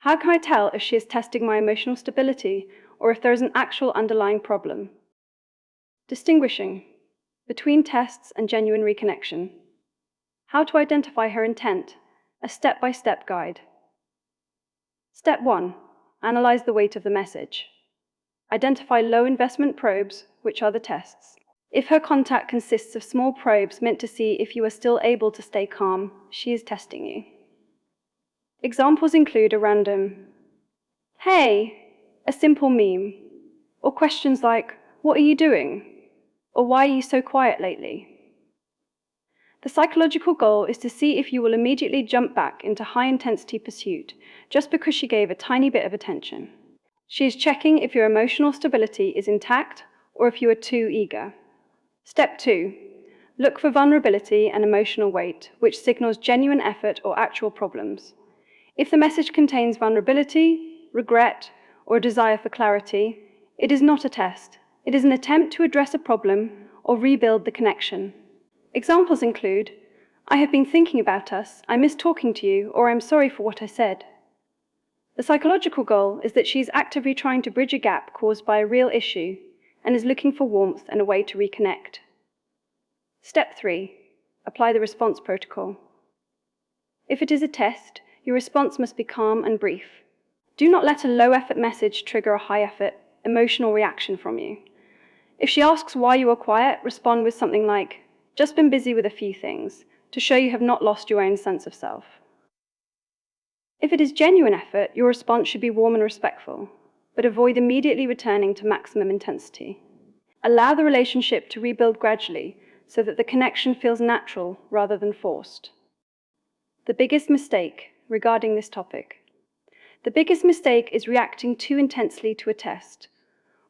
How can I tell if she is testing my emotional stability or if there is an actual underlying problem? Distinguishing between tests and genuine reconnection. How to identify her intent, a step-by-step guide. Step 1. Analyze the weight of the message. Identify low investment probes, which are the tests. If her contact consists of small probes meant to see if you are still able to stay calm, she is testing you. Examples include a random, "Hey," a simple meme, or questions like, "What are you doing?" or "Why are you so quiet lately?" The psychological goal is to see if you will immediately jump back into high-intensity pursuit just because she gave a tiny bit of attention. She is checking if your emotional stability is intact or if you are too eager. Step 2. Look for vulnerability and emotional weight, which signals genuine effort or actual problems. If the message contains vulnerability, regret, or a desire for clarity, it is not a test. It is an attempt to address a problem or rebuild the connection. Examples include, "I have been thinking about us, I miss talking to you," or "I'm sorry for what I said." The psychological goal is that she is actively trying to bridge a gap caused by a real issue and is looking for warmth and a way to reconnect. Step 3. Apply the response protocol. If it is a test, your response must be calm and brief. Do not let a low-effort message trigger a high-effort, emotional reaction from you. If she asks why you are quiet, respond with something like, "Just been busy with a few things," to show you have not lost your own sense of self. If it is genuine effort, your response should be warm and respectful, but avoid immediately returning to maximum intensity. Allow the relationship to rebuild gradually so that the connection feels natural rather than forced. The biggest mistake regarding this topic. The biggest mistake is reacting too intensely to a test.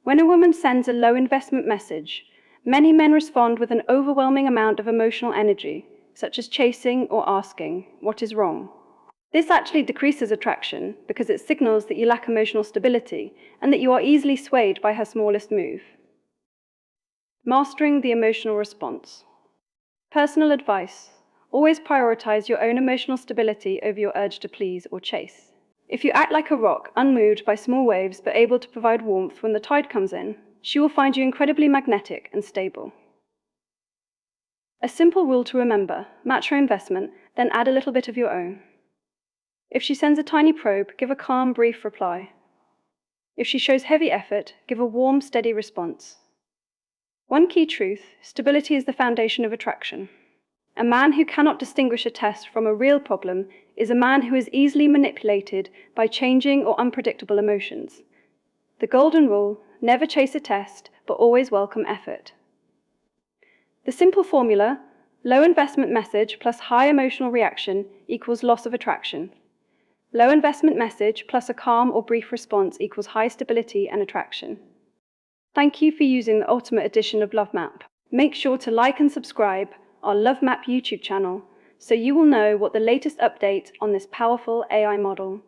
When a woman sends a low-investment message, many men respond with an overwhelming amount of emotional energy, such as chasing or asking, "What is wrong?" This actually decreases attraction because it signals that you lack emotional stability and that you are easily swayed by her smallest move. Mastering the emotional response. Personal advice. Always prioritize your own emotional stability over your urge to please or chase. If you act like a rock, unmoved by small waves but able to provide warmth when the tide comes in, she will find you incredibly magnetic and stable. A simple rule to remember: match her investment, then add a little bit of your own. If she sends a tiny probe, give a calm, brief reply. If she shows heavy effort, give a warm, steady response. One key truth: stability is the foundation of attraction. A man who cannot distinguish a test from a real problem is a man who is easily manipulated by changing or unpredictable emotions. The golden rule: never chase a test, but always welcome effort. The simple formula: low investment message plus high emotional reaction equals loss of attraction. Low investment message plus a calm or brief response equals high stability and attraction. Thank you for using the Ultimate Edition of Love Map. Make sure to like and subscribe our Love Map YouTube channel so you will know what the latest update on this powerful AI model